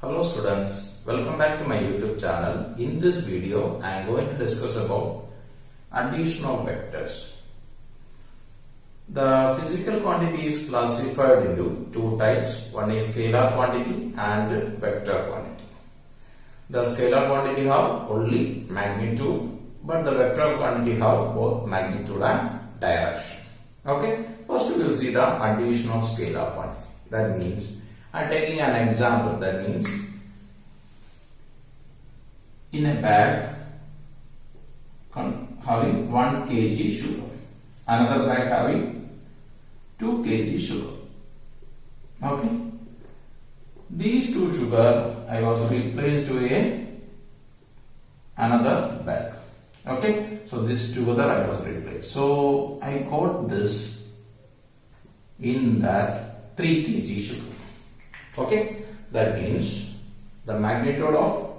Hello students, welcome back to my YouTube channel. In this video, I am going to discuss about addition of vectors. The physical quantity is classified into two types. One is scalar quantity and vector quantity. The scalar quantity have only magnitude, but the vector quantity have both magnitude and direction. Okay, first we will see the addition of scalar quantity. That means I am taking an example. That means in a bag having 1 kg sugar, another bag having 2 kg sugar. Okay, these two sugar I was replaced to another bag. Okay, so this together I was replaced. So I got this in that 3 kg sugar. Okay, that means the magnitude of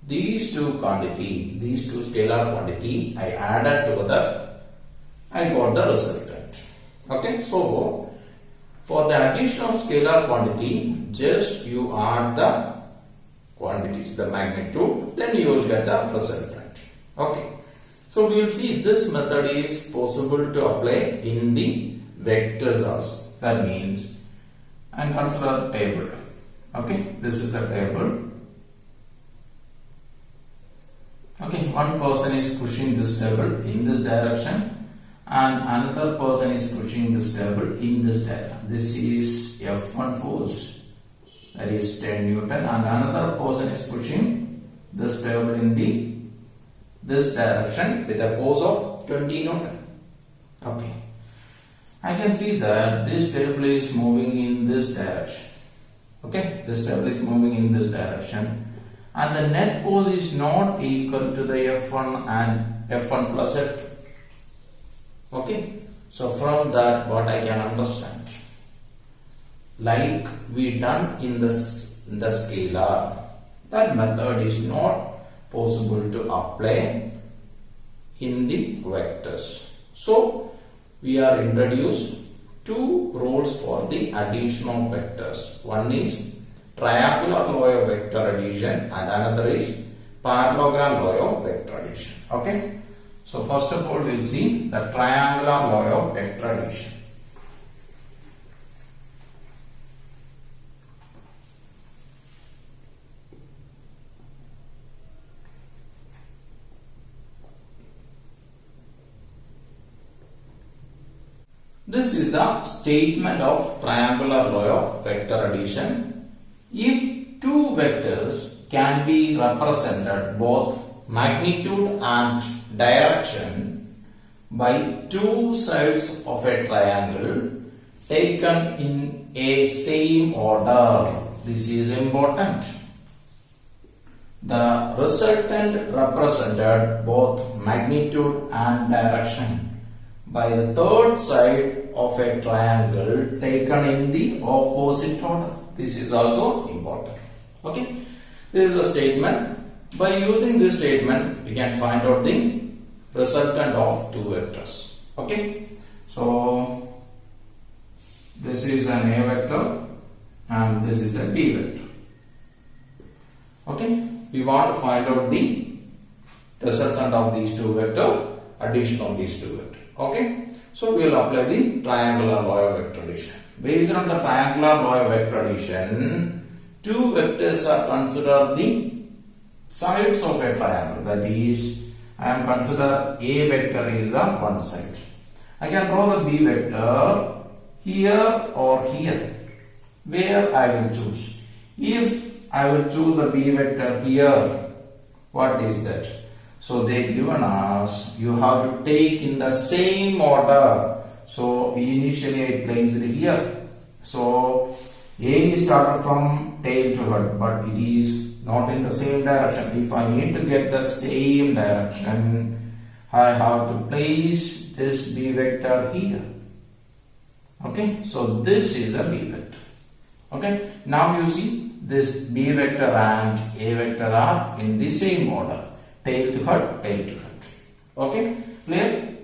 these two scalar quantity I added together, I got the resultant. Okay, so for the addition of scalar quantity, just you add the quantities, the magnitude, then you will get the resultant. Okay, so we will see this method is possible to apply in the vectors also. That means, and consider a table. Okay, this is a table. Okay, one person is pushing this table in this direction and another person is pushing this table in this direction. This is F1 force, that is 10 Newton, and another person is pushing this table in this direction with a force of 20 Newton. Okay, I can see that this table is moving in this direction. Okay, this table is moving in this direction, and the net force is not equal to the F1 and F1 plus F2. Okay, so from that what I can understand, like we done in the scalar, that method is not possible to apply in the vectors. So we are introduced two rules for the addition of vectors. One is triangular law of vector addition and another is parallelogram law of vector addition. Okay, so first of all we will see the triangular law of vector addition. This is the statement of triangular law of vector addition. If two vectors can be represented both magnitude and direction by two sides of a triangle taken in a same order, this is important. The resultant represented both magnitude and direction by the third side of a triangle taken in the opposite order. This is also important. Okay, this is the statement. By using this statement, we can find out the resultant of two vectors. Okay, so this is an A vector and this is a B vector. Okay, we want to find out the resultant of these two vectors, addition of these two vectors. Okay, so we will apply the triangular law of vector addition. Based on the triangular law of vector addition, two vectors are considered the sides of a triangle. That is, I am consider A vector is the one side. I can draw the B vector here or here, where I will choose. If I will choose the B vector here, what is that? So they given us, you have to take in the same order. So initially I placed it here. So A is started from tail to head, but it is not in the same direction. If I need to get the same direction, I have to place this B vector here. Okay, so this is a B vector. Okay, now you see this B vector and A vector are in the same order. Tail to head, tail to head. Okay, clear?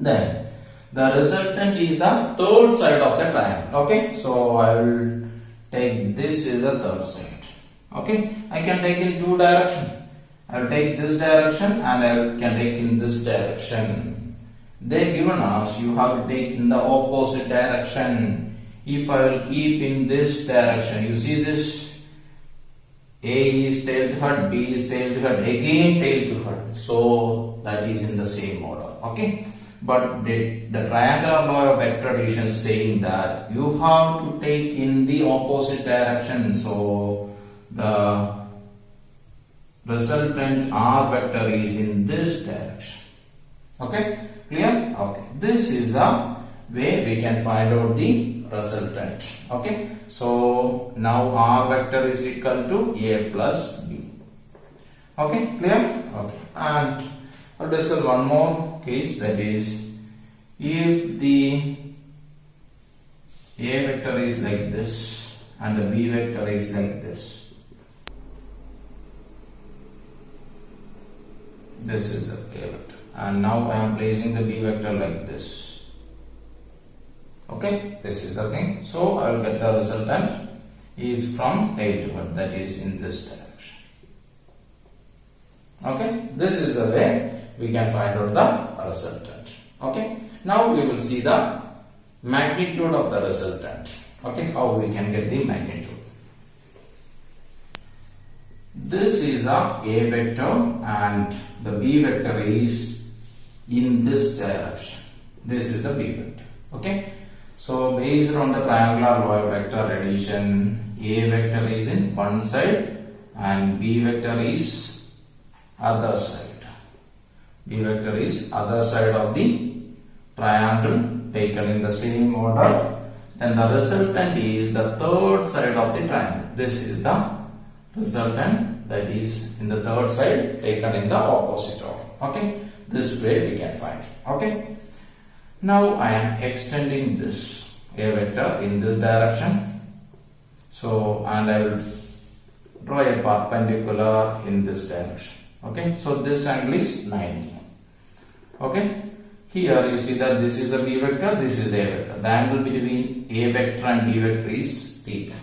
Then the resultant is the third side of the triangle. Okay, so I will take this is the third side. Okay, I can take in two directions. I will take this direction and I can take in this direction. They given us you have to take in the opposite direction. If I will keep in this direction, you see this, A is tail to head, B is tail to head, again tail to head. So that is in the same order. Okay, but the triangular law of vector addition is saying that you have to take in the opposite direction. So the resultant R vector is in this direction. Okay, clear? Okay, this is the way we can find out the resultant. Okay, so now R vector is equal to A plus B. Okay, clear? Okay, and I'll discuss one more case, that is if the A vector is like this and the B vector is like this. This is the A vector, and now I am placing the B vector like this. Okay, this is the thing. So I will get the resultant is from tail to head, that is in this direction. Okay, this is the way we can find out the resultant. Okay, now we will see the magnitude of the resultant. Okay, how we can get the magnitude. This is the A vector and the B vector is in this direction. This is the B vector. Okay, so based on the triangular law of vector addition, A vector is in one side and B vector is other side. B vector is other side of the triangle taken in the same order. Then the resultant is the third side of the triangle. This is the resultant, that is in the third side taken in the opposite order. Okay, this way we can find. Okay, now I am extending this A vector in this direction. So, and I will draw a perpendicular in this direction. Okay, so this angle is 90. Okay, here you see that this is the B vector, this is A vector. The angle between A vector and B vector is theta,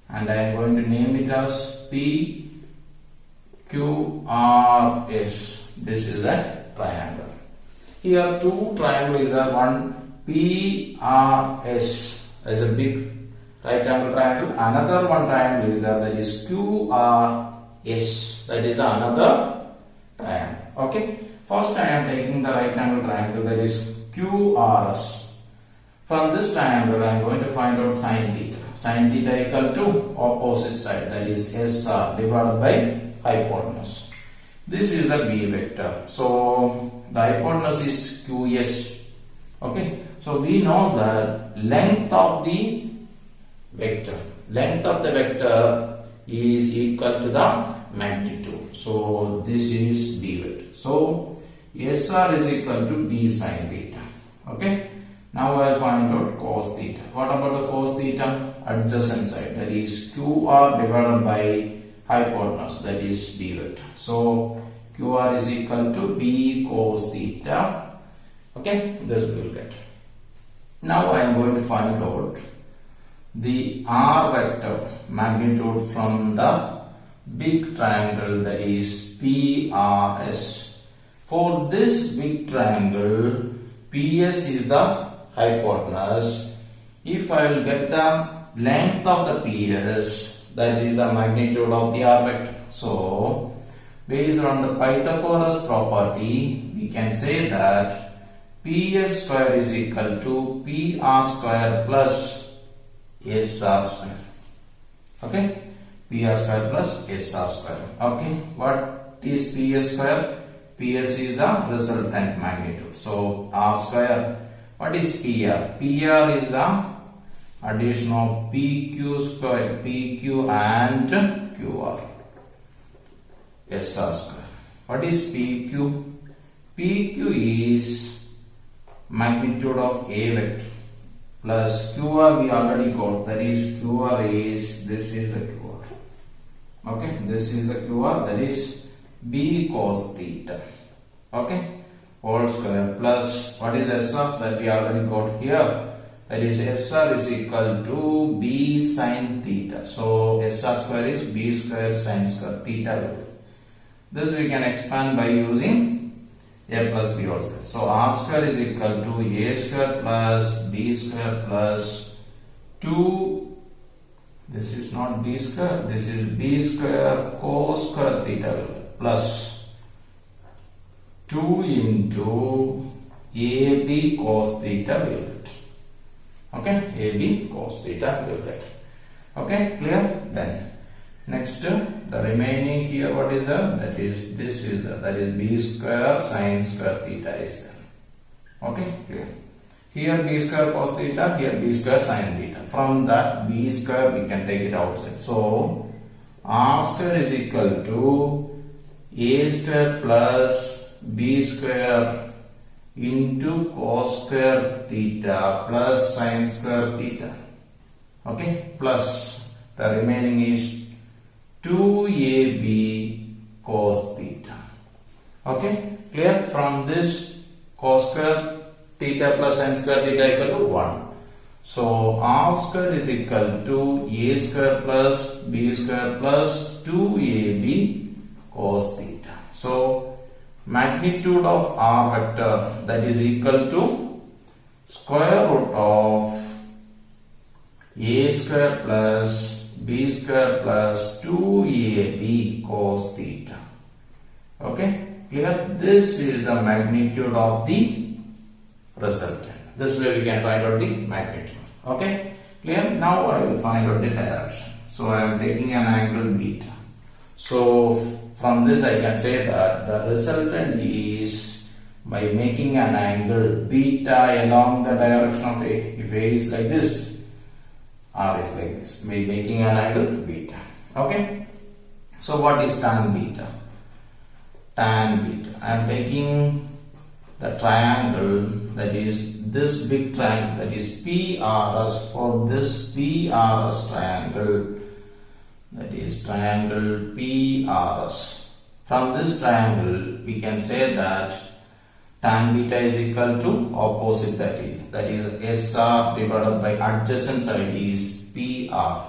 and I am going to name it as P Q R S. This is a triangle. Here two triangles are, one P R S as a big right angle triangle. Another one triangle is there, that is Q R S. That is another triangle. Okay. First I am taking the right angle triangle, that is QRS. From this triangle I am going to find out sin theta. Sin theta equal to opposite side, that is SR divided by hypotenuse. This is the B vector. So the hypotenuse is QS. Okay. So we know that length of the vector is equal to the magnitude. So this is B vector. So SR is equal to B sin theta. Okay. Now I will find out cos theta. What about the cos theta? Adjacent side, that is QR divided by hypotenuse, that is B vector. So QR is equal to B cos theta. Okay, this we will get. Now I am going to find out the R vector magnitude from the big triangle, that is PRS. For this big triangle, PS is the hypotenuse. If I will get the length of the PS, that is the magnitude of the R vector. So based on the Pythagoras property, we can say that PS square is equal to PR square plus SR square. Okay, PR square plus SR square. Okay, what is PS square? PS is the resultant magnitude. So R square. What is PR? PR is the addition of PQ square, PQ and QR. SR square. What is PQ? PQ is magnitude of A vector plus QR we already got, that is QR is, this is the QR. Okay, this is the QR, that is B cos theta. Okay, whole square plus what is SR that we already got here, that is SR is equal to B sin theta. So SR square is B square sin square theta. This we can expand by using A plus B whole square. So R square is equal to A square plus B square plus 2. This is not B square, this is B square cos square theta plus 2 into AB cos theta will get. Okay, AB cos theta will get. Okay, clear? Then next, the remaining here, what is that? That is, this is that is B square sin square theta is there. Okay, clear? Here B square cos theta, here B square sin theta. From that B square we can take it outside. So R square is equal to A square plus B square into cos square theta plus sin square theta. Okay, plus the remaining is 2AB cos theta. Okay, clear? From this cos square theta plus sin square theta equal to 1. So R square is equal to A square plus B square plus 2AB cos theta. So magnitude of R vector, that is equal to square root of A square plus B square plus 2AB cos theta. Okay, clear? This is the magnitude of the resultant. This way we can find out the magnitude. Okay, clear? Now I will find out the direction. So I am taking an angle beta. So from this I can say that the resultant is by making an angle beta along the direction of A. If A is like this, R is like this, by making an angle beta. Okay, so what is tan beta? Tan beta, I am taking the triangle, that is this big triangle, that is PRS. For this PRS triangle, that is triangle PRS. From this triangle we can say that tan beta is equal to opposite, that is SR divided by adjacent side is PR.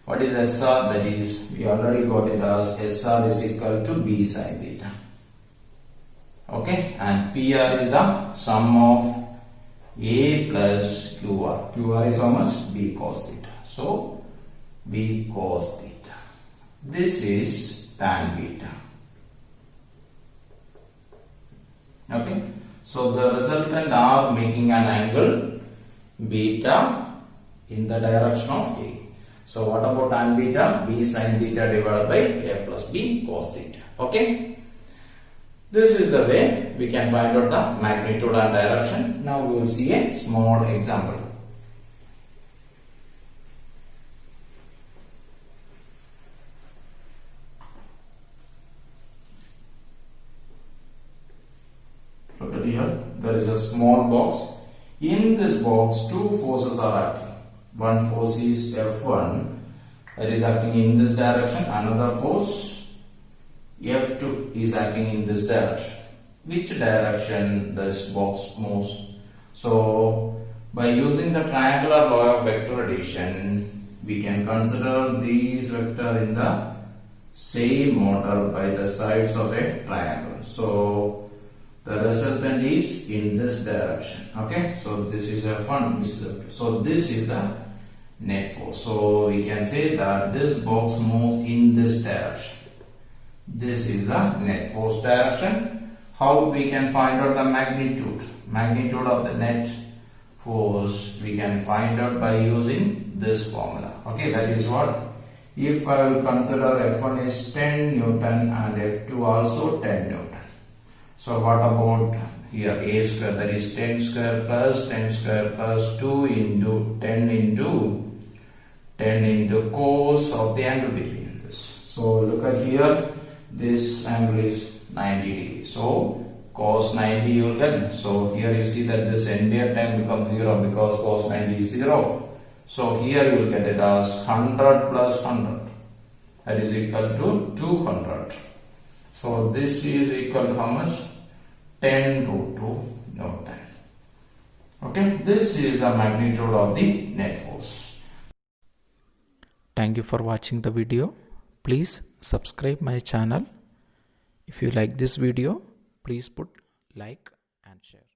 What is SR? That is, we already got it as SR is equal to B sin theta. Okay, and PR is the sum of A plus QR. QR is how much? B cos theta. So B cos theta. This is tan beta. Okay, so the resultant are making an angle beta in the direction of A. So what about tan beta? B sin theta divided by A plus B cos theta. Okay, this is the way we can find out the magnitude and direction. Now we will see a small example. Look at here, there is a small box. In this box, two forces are acting. One force is F1, that is acting in this direction. Another force F2 is acting in this direction. Which direction this box moves? So by using the triangular law of vector addition, we can consider these vector in the same order by the sides of a triangle. So the resultant is in this direction. Okay, so this is F1, this is F2. So this is the net force. So we can say that this box moves in this direction. This is the net force direction. How we can find out the magnitude? Magnitude of the net force we can find out by using this formula. Okay, that is what? If I will consider F1 is 10 Newton and F2 also 10 Newton. So what about here A square, that is 10 square plus 10 square plus 2 into 10 into cos of the angle between this. So look at here, this angle is 90 degrees. So cos 90 you will get. So here you see that this entire time becomes 0 because cos 90 is 0. So here you will get it as 100 plus 100. That is equal to 200. So this is equal to how much? 10 root 2 Newton. Okay, this is the magnitude of the net force. Thank you for watching the video. Please subscribe my channel. If you like this video, please put like and share.